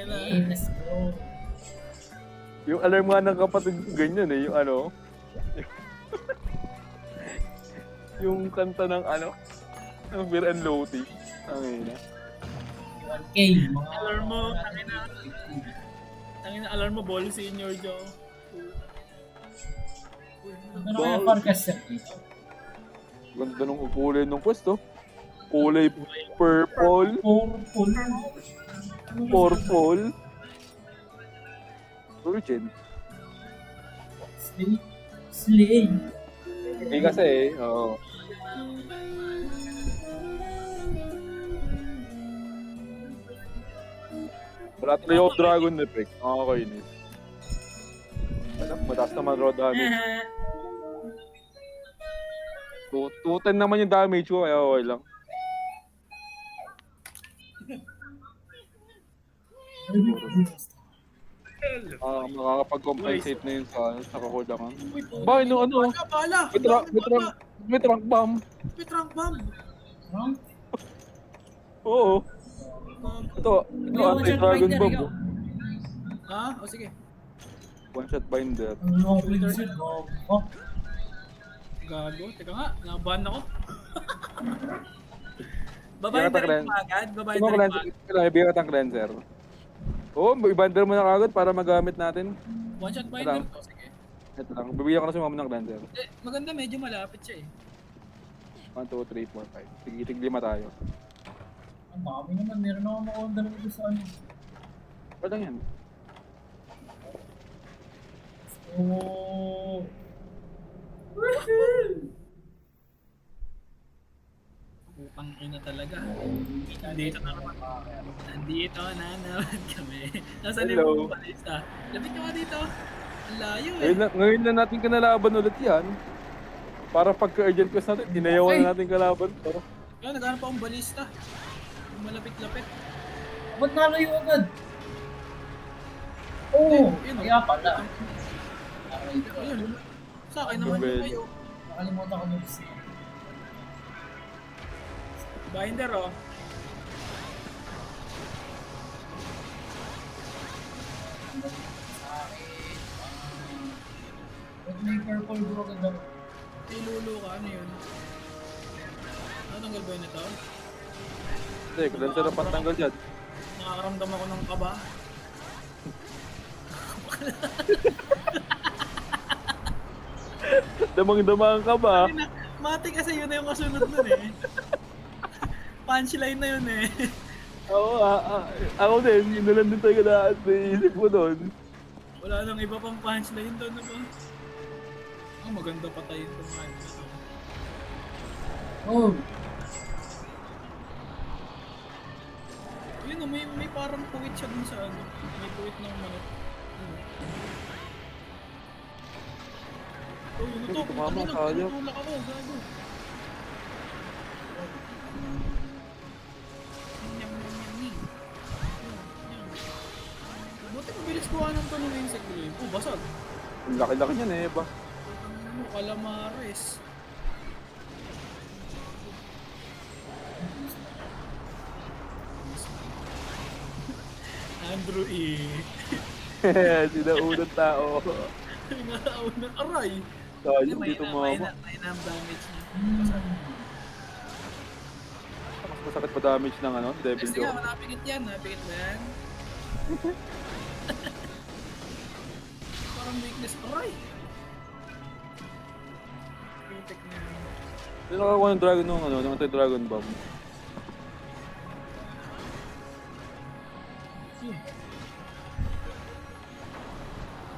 Okay, let's go. Yung alarm nga ng kapatid ko ganyan eh, yung ano. Yung kanta ng ano, ng Beer and Loti. Ang ina. 1K, mga... Alarm mo, tangina alarm mo, ball senior Joe. Ano kaya forecast sir dito? Ganda nung kulay ng pwesto. Kulay purple. Purple. Virgin. Slay. Eh kasi oo. Wala tayo yung dragon effect. Nakakainis. Mataas naman raw damage. 210 naman yung damage ko, kaya okay lang. Makakapag-compensate na yun sa record ako. Bakit no ano? Bala! May trunk bomb. May trunk bomb! Oo. Ito anti-dragon bomb. Oh. Ha? O sige. One shot binder. Gago. Teka nga, nabahan ako. Babayin na rin mo agad? Babayin na rin mo agad? Bigyan ka ng cleanser. Oo, i-binder mo na kagad para magamit natin. One shot binder to, sige. Ito lang, bibigyan ko na si mama ng cleanser. Maganda, medyo malapit siya eh. 1, 2, 3, 4, 5. Tigitig 5 tayo. Ang dami naman, meron ako makaundar dito sa ano. Wala yan. Oh. Upang ina talaga. Nandito na naman. Nandito na naman kami. Nasaan Hello. yung balista? Lapit ka dito. Ang layo eh. Ngayon na natin kanalaban ulit yan. Para pagka-urgent quest natin, inayawan na natin kalaban. Pero Kaya naghanap akong balista. Yung malapit-lapit. Ba't nalayo agad? Oo, Yun, kaya pala. Ayun. Sa akin naman yung kayo. Nakalimutan ko mag-save. Binder oh. Ba't may purple bro agad ako? Ilulu ka, ano yun? Tanggal ba yun ito? hindi, cleanser ang patanggal dyan. Nakakaramdam ako ng kaba. Damang-damang ka ba? Mati kasi yun na yung kasunod nun eh. Punchline na yun eh. Oo, ako din, yun na lang din tayo na naisip ko doon. Wala nang iba pang punchline doon na ba? Maganda patayin itong ano na to. Oh, Yun may parang puwit siya dun sa ano. May puwit ng manok. Oh, yun ito. Tumama, sayang. Tulak ako, gago. Buti mabilis kuha ng to ng insect ko yun. Oh, basag. Ang laki-laki niyan eh, ba? Calamares. Andrew E. Sinaunang tao. Pinakaunang aray. Tayo, dito mama. May damage niya. Mas masakit pa damage ng ano, Devil Sige, Joe. napikit yan. Napikit mo yan. Parang weakness. Aray! Pitik na yan. Hindi nakakuha ng dragon nung ano, ng anti-dragon bomb.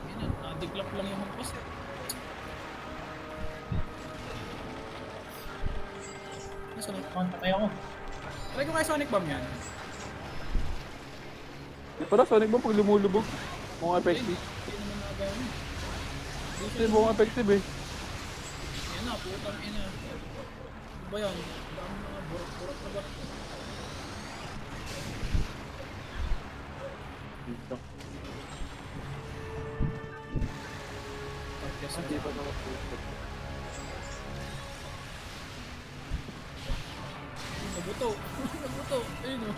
Yan, nadiklap lang yung hampas eh. Sonic. kontakay ako. Try ko kay Sonic Bomb yan. Di pala, Sonic Bomb pag lumulubog. Mukhang effective. Hindi naman nagawin. Hindi mukhang effective eh. Yan na, putang ina. Ano ba yan? Dami mga burot-burot na ba? Dito. Podcast Hindi pa naman po. Nabuto. Nabuto. Ayun o.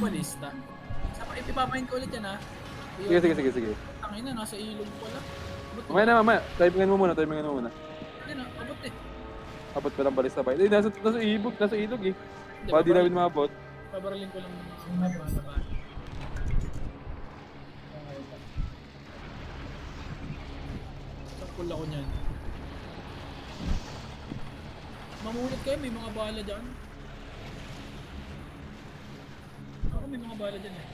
balista. Ipapahin ko ulit yan ha. Sige. Tangin na, nasa ilog pala. Mamaya na, mamaya. Timingan mo muna. Ayun na, abot eh. Abot pa lang balista pa. Nasa ilog eh. Baka di namin maabot. Pabaralin ko lang. Sakul ako niyan. Mamulit kayo, may mga bala dyan. Ako may mga bala dyan eh.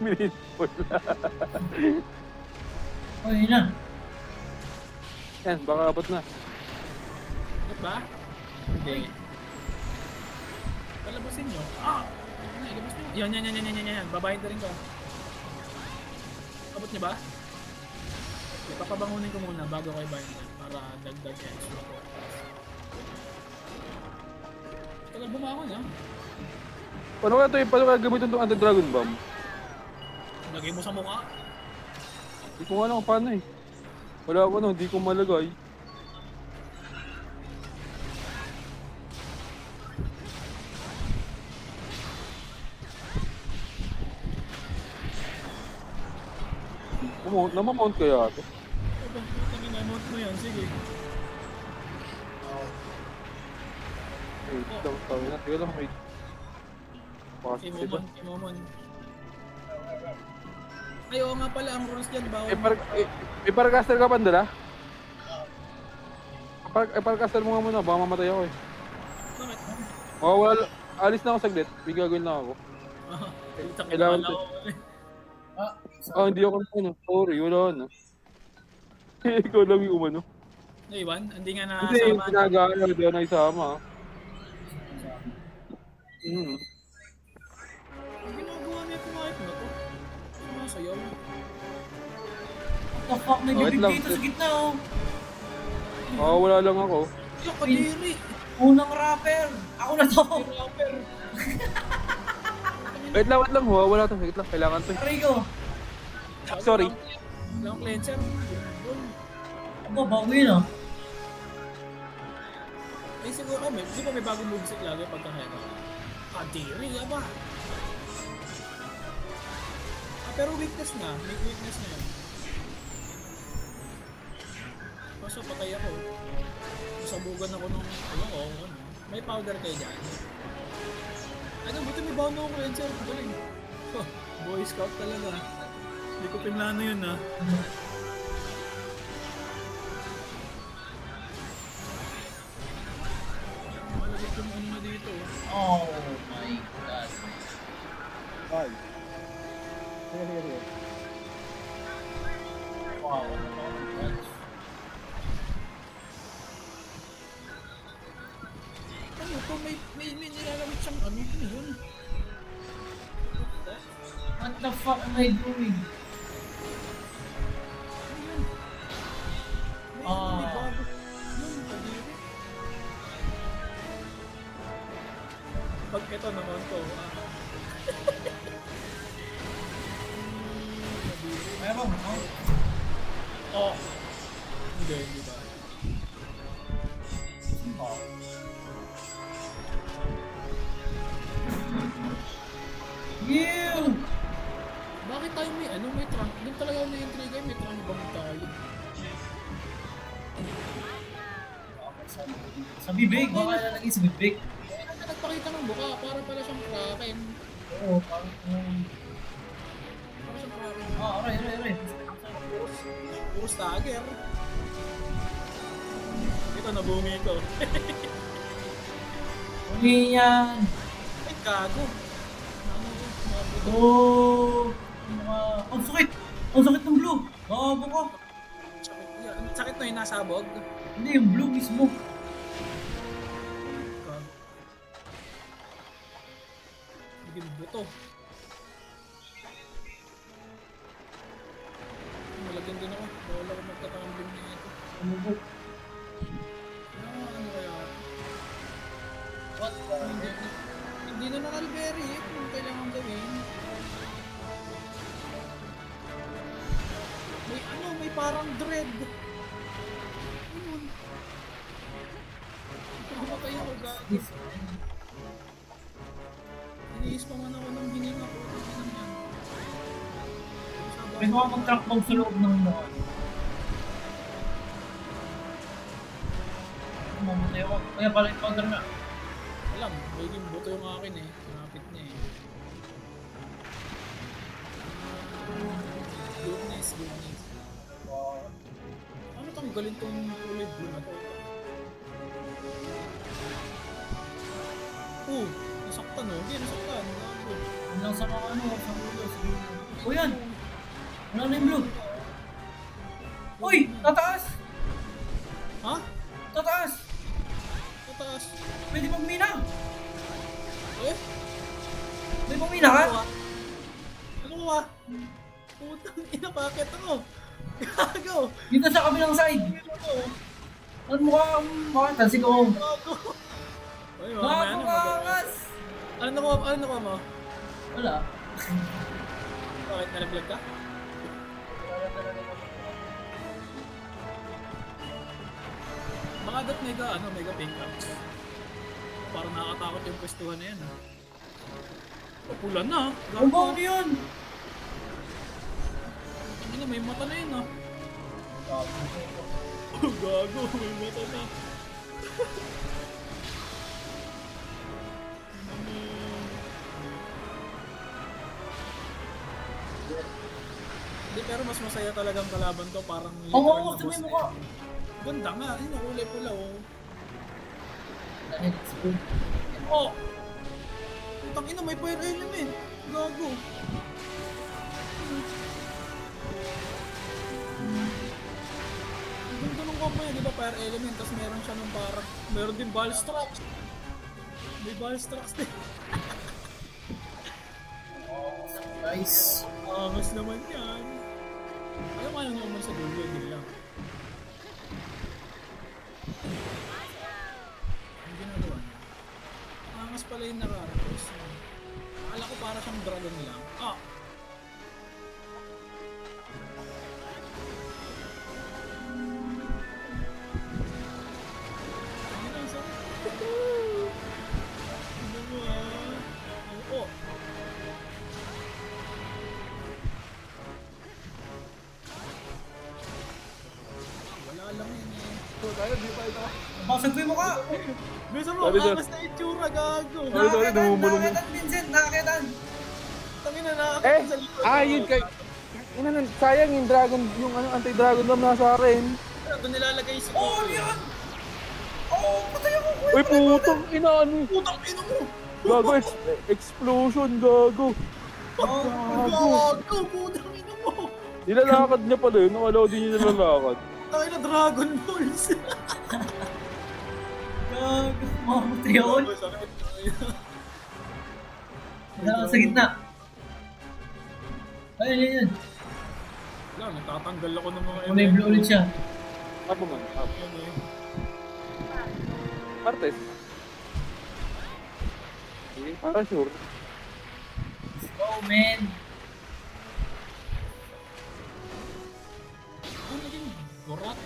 Minipol na. Oh, yun na. Yan, baka abot na. Ba't ba? Hindi. Palabasin nyo. Ilabas nyo. Yan. Babahin na rin ko. Abot niya ba? Okay, papabangunin ko muna bago kayo bahin para dagdag extra ko. Tagal bumangon ha. Paano kaya gamitin itong anti-dragon bomb? Lagay mo sa mukha. Hindi ko nga alam kung paano eh. Wala ako hindi ko malagay. Namamount kaya ito? Tangin na, mount mo yan. Sige. Sige lang may... Imomon. Ay, oo nga pala, ang rules dyan, bawal. May paracaster ka pa dala? Paracaster mo nga muna, baka mamatay ako eh. Bakit? Wala, alis na ako saglit, may gagawin lang ako. Kailangan to. Hindi ako ano, sorry, wala ano. Ikaw lang yung umano. Naiwan? Hindi nga Hindi, nasama. pinagaya, hindi ako naisama. Ang ginagawa niya kumakit na to. Sumasayaw. What the fuck? May Wait bibig lang, dito sa gitna oh. Wala lang ako. Yung kadiri. Unang rapper. Ako na to. Rapper. Wait lang, wala to, wait lang, kailangan to. Rico. Sorry. Lang cleanser. Aba, bago yun ah. Ay siguro, di ba may bagong moveset lagi pagkakaya? Kadiri, ba? Pero weakness na. May weakness na yun. Kaso patay ako. Sabugan ako nung ano. May powder kayo dyan. Ano, buti may bound akong cleanser. Galing. Boy Scout talaga. Hindi ko pinlano yun ha. Malagit yung ano na dito. Oh my god. Ay. Wow, ano ba ang god? Ano to? May nilalamit siyang ano yun. What the fuck am I doing? May bago. Yun, kadiri. Pag ito naman to, Meron, oh. Hindi ba? Oh. Ew! Bakit tayo may trunk? Doon talaga ako na-intrigue, may trunk bomb tayo. Sa bibig, baka lalagay sa bibig. Nagpakita ng buka, para pala siyang kraken. Oo, parang... Para siyang kraken. aray. Puro stagger. Ito, nabungi ko. Uli yan! Ay, gago. Oh! Ang sakit! Ang sakit ng blue! Baba ko! Sakit na yung nasabog. Hindi, yung blue mismo. Bigyan buto. Malagyan din ako. Wala ko magtatambling na ito. Ano ba? Ano kaya? What the? Hindi na nakalberry eh. Kung kailangan gawin. May parang dread. Ayun. Pumatay ako gago. Pwede mo mag-track bomb sa loob ng mga. Mamatay ako. Kaya pala yung powder na. Alam, magiging buto yung akin eh. Pinapit niya eh. Goodness, goodness. Wow. Ano tanggalin tong kulay blue na to? Nasaktan oh. Hindi, nasaktan. Yun lang sa mga ano, sa ulo, sa ulo. O yan! Wala na yung blue. Uy! Tataas! Ha? Tataas! Tataas. Pwede magmina! Eh? Pwede magmina ka? Ano ba? Putang ina, bakit ako? Gago! Dito sa kabilang side. Ano mukha talsik ko. Gago! Uy, mamaya na Makakas! Ano nakuha mo? Wala. Bakit nalaglag ka? Baka dapat mega pink up. Parang nakakatakot yung pwestuhan na yan. Pula na. Ang bago yun! Ano, may mata na yun ah. Gago, may mata na. Hindi, pero mas masaya talagang kalaban to. Parang Oo, literal na gusto mo boss yung na mukha. yun. Ganda nga, yun ang kulay pula oh. Oh! Putang ina, may fire element. Gago. Ang ganda ng combo niya, di ba? Fire element, tapos meron siya nung parang, meron din ball strikes. May ball strikes din. Nice. Angas naman yan. Ayaw nga naman sa dulo, hindi lang. Ang ginagawa niya. Angas pala yung nakaratos. Akala ko para siyang dragon lang. Ah! Ano lang sa... Ano mo ah? Oo. Wala lang yun eh. Basag ko yung mukha! Gusto mo, Sorry, sir. angas na itsura, gago. Sorry, namumulong yun. Nakakitan, Vincent! Nakakitan! Tangin na nakakita sa likod. Yun kay... sayang yung dragon, yung anti-dragon dam nasa akin. Doon nilalagay si Oh, yan! Oh, patay ako! Uy, putang ina, ano? Putang ina mo! Gago, explosion, gago. Gago, putang ina mo! Nilalakad niya pala yun, nakalaw din niya nilalakad. Tangin na Dragon Balls! Gago, makamatay ako. Wala ako sa gitna. Ayun, yun, yun. Wala, natatanggal ako ng mga Kulay blue ulit siya. Apo man, apo. Yan eh. Martes. Hindi, para sure. Oh, man. Ano naging gorat?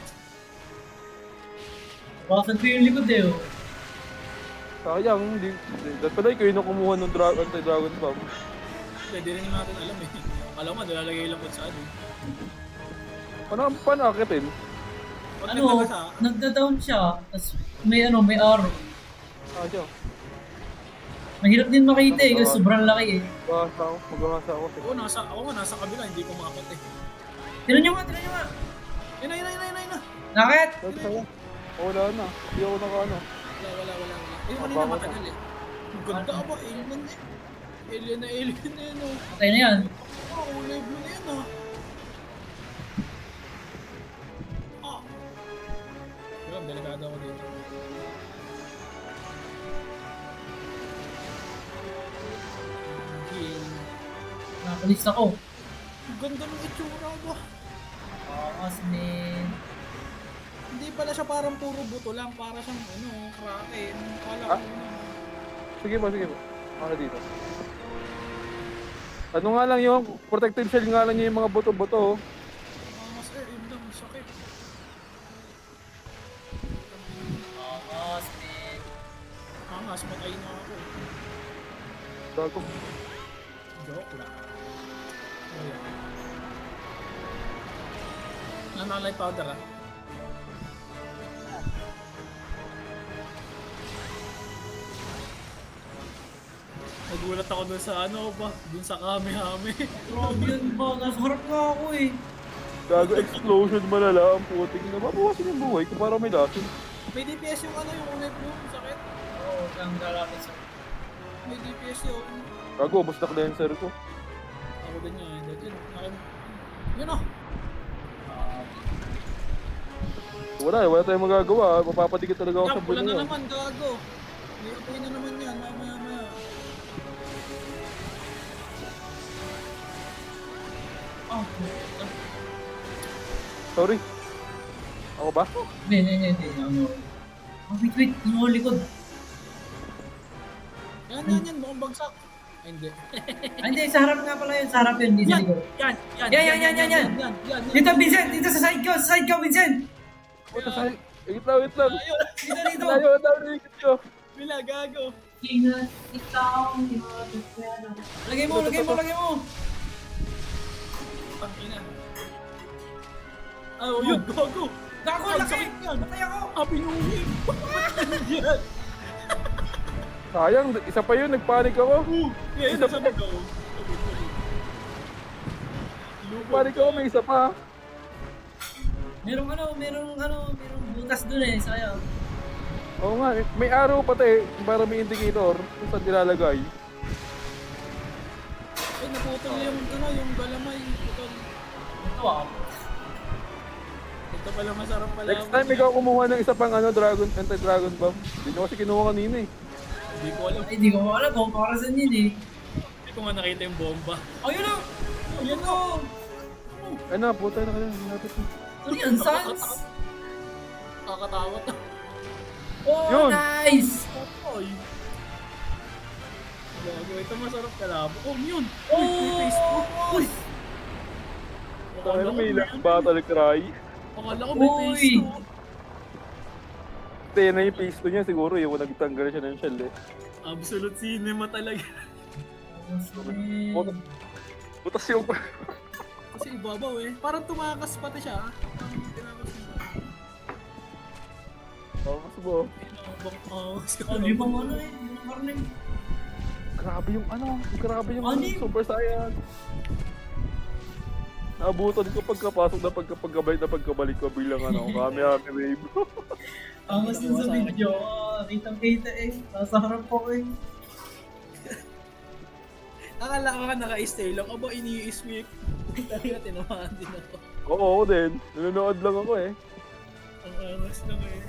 Basag ko yung likod eh, oh. Sayang, hindi. Dapat pala kayo na kumuha ng anti-dragon bomb. Hindi rin natin alam eh. Alam mo, nilalagay lang kung saan eh. Paano akitin? Pag Ano, nagtaga siya, nagda-down siya, tapos may arrow. Siya. Mahirap din makita eh, kasi sobrang laki eh. Maghahasa ako. ako nga nasa kabila, hindi ko makakit eh. Tinan nyo nga! Ina! Nakit! Sayang. Wala na. Hindi ako nakaano. Wala. Eh, kanina matagal eh. Ang ganda ba, alien eh. Alien na yun oh. Patay na yan. Oh, kulay blue na yan ah. Ah. Wala, delikado ako dito. Heal. Nakalis ako. Ang ganda ng itsura ba? Angas, man. Hindi pala siya parang puro buto lang, para siyang kraken. Kala ko Sige po. Ako dito. Ano nga lang yung protective shell nga lang yung mga buto-buto. mas yun lang, sakit. Angas, man. Angas, patay na ako. Gago. Joke lang. Ayan. Naka-light powder ah. Nagulat ako dun sa ano ba? Dun sa kami-hami. Grabe yun ba? Nasa harap nga ako eh. Gago explosion malala ang puting na. Mabawasan yung buhay ko para may lason. May DPS yung ano yung ulit mo. Sakit. Oo, ang lalapit sa... May DPS yung... Gago, ubos na cleanser ko. Ako din yan. Yun ah. Wala tayong magagawa. Mapapatigit talaga ako sa Wala buhay. na naman, gago. May apoy na naman yan, mamaya-maya. Oh, Sorry. Ako ba? hindi. Ano? Oh, wait. Ano likod? Yan, mukhang bagsak. Ay, hindi. Ah, hindi, sa harap nga pala yun. Sa harap yun, hindi sa likod. Yan. Yan. Dito, Vincent! Dito sa side ko, Vincent! Puta sa... Wait lang. Dito. Layo ko. Bila, gago. Lagay mo! Ang ina. Oh, yun, gago. Gago, Ang laki! sakit yan. Patay ako! Happy New Year. Yan. Sayang, isa pa yun. Nagpanik ako. Yan, nasa magaw. Nagpanik ako, may isa pa. Merong butas dun eh, sayang. Oo nga, may arrow pati para may indicator kung saan nilalagay. Ay, naputol yung galamay. Putol. Ito ah. Ito pala masarap pala. Next time, ikaw kumuha ng isa pang anti-dragon bomb. Hindi nyo kasi kinuha kanina eh. Hindi ko alam. Ay, di ko alam kung para saan yun eh. Hindi ko nga nakita yung bomba. Ayun na! Ayun na! Ay na, puta na ka na. Lapit na. Ano yan, Sans? Kakatawa to. Oh, Yun. nice! Oy. Gago, ito masarap kalabo. Oh, yun! Oh! Uy, may face to. Uy! Ano may ilang battle cry? Akala ko may face Uy. to. Ito na yung pisto niya siguro yung nagtanggal siya ng shell eh. Absolute cinema talaga. Puta- Butas yung... Kasi ibabaw eh. Parang tumakas pati siya. Parang tinakas niya. Mas mo. Ano yung mga ano eh? Yung karning. Grabe yung Anim. Super Saiyan. Naabutan ko pagkapasok na pagkabalik ko bilang kami wave. Angas din sa video. Kitang-kita eh. Nasa harap ko eh. Akala ko ka naka-stay lang. Aba, ini-sweep. Talaga tinamaan din ako. Oo, ako din. Nanonood lang ako eh. Ang angas lang eh.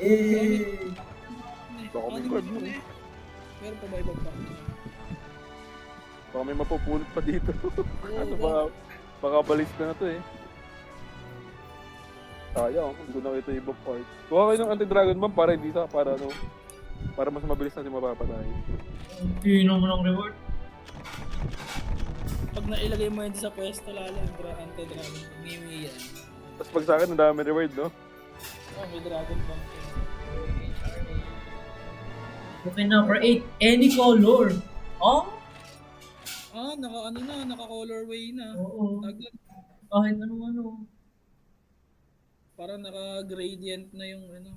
Eh. Baka may Ano card ba mo yun eh. Meron pa ba ibang pa? Baka may mapupulot pa dito. Ano ba? Baka balis na to eh. Sayang, hindi ko nakita yung ibang part. Kuha kayo ng anti-dragon bomb para hindi sa, para mas mabilis natin mapapatay. Pino mo ng reward. Pag nailagay mo yun sa pwesto lalo, anti-dragon. Ngimi yan. Tapos pag sa akin, ang dami reward, no? Oh, may dragon bomb. Okay, number 8. Any color. Oh? Ah, naka-colorway na. Oo. Agad. Kahit ano. Parang naka-gradient na yung ano.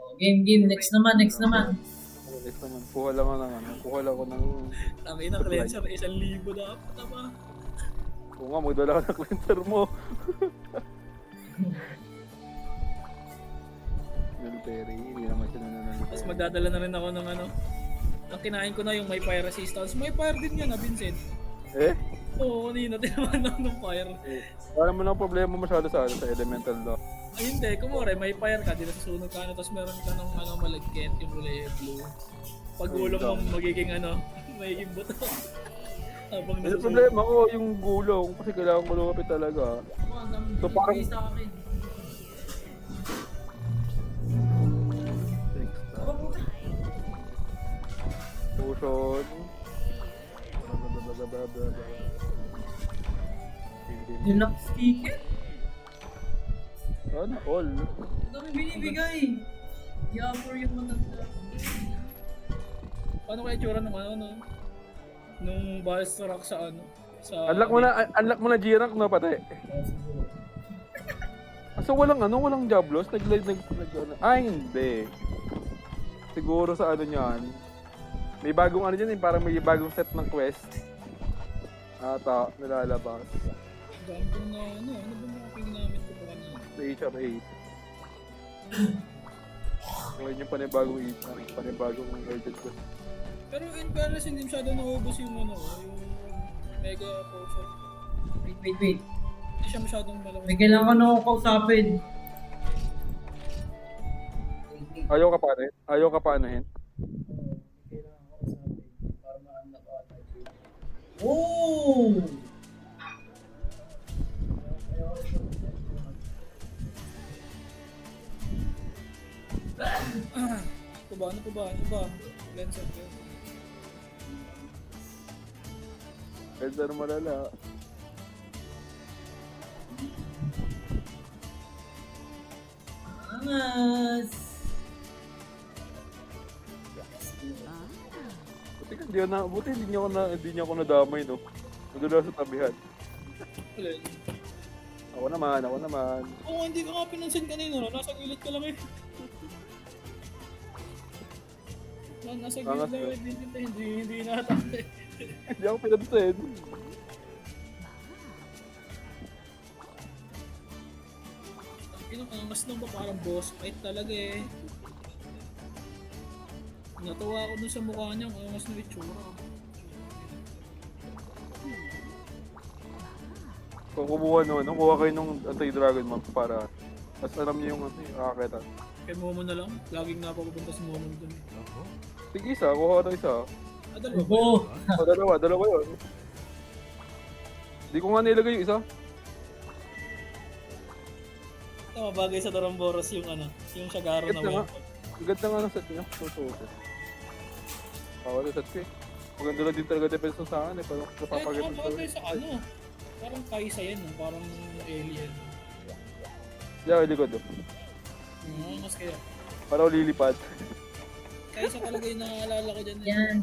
Oh, game. Next naman. Next naman. Kuha lang ako ng... Ang inang cleanser, 1,000 dapat ba? Oo nga, magdala ka ng cleanser mo. Military, hindi naman siya nananalita. Tapos magdadala na rin ako ng ano. Ang kinain ko na yung may fire resistance. May fire din yan, Vincent. Eh? Oo, kanina tinaman ako ng fire. Wala mo ng problema masyado sa elemental law. Ay hindi, kumore, may fire ka, di na susunod ka na, tapos meron ka ng malagkit, yung kulay blue. Pag gulong mo magiging magiging buto. Habang May problema ko yung gulong kasi kailangan ko lumapit talaga. So, parang- sa akin. Potion. Deluxe ticket? Ano? All. Ang dami binibigay. I-offer yung matanda. Paano kaya tsura nung nung Balstorak sa Sa Unlock mo na G-Rank no, pati. So walang job loss, hindi. Siguro sa ano niyan. May bagong ano diyan, parang may bagong set ng quest. Ata, nilalabas. dami ko na ano ba mga namin ko pa kanina? Sa HRA. Ngayon yung panibagong urgent quest. Pero in fairness, hindi masyado naubos yung ano, yung mega potion. Wait. Hindi siya masyadong malaki. May kailangan ako kausapin. Ayaw ka pa anuhin. Oh! Ano ba? Lenser ko. Kaya na malala. Angas! Buti hindi niya ako nadamay, no? Nandun sa tabihan. Alin? Ako naman. Oo, hindi ka nga pinansin kanina, no? Nasa gilid ka lang eh. Nasa gilid Angas lang ka. eh, hindi natatay. Hindi ako pinansin. Ang angas nung ba parang boss fight talaga eh. Natuwa ako dun sa mukha niya, ang angas na itsura. Kung kuha kayo nung anti-dragon map para mas alam niyo yung akakita. Kay Momo na lang, laging napapunta si Momo dun eh. Sige isa, kuha ka ng isa. Dalawa ba? Oh! Dalawa yun. Hindi ko nga nilagay yung isa. Tama, bagay sa Doramboros yung ano, yung Shagaro na Ganda nga. weapon. Ang ganda nga ng set niya. Susuot. Bawal yung set ko eh. Maganda lang din talaga defense sa akin eh. Parang napapaganda Kaya bagay sa ano, parang Kaisa yan, no? Parang alien. Yeah, likod oh. Mas kaya. Parang lilipad. Kaisa talaga yung naaalala ko dyan. Yan.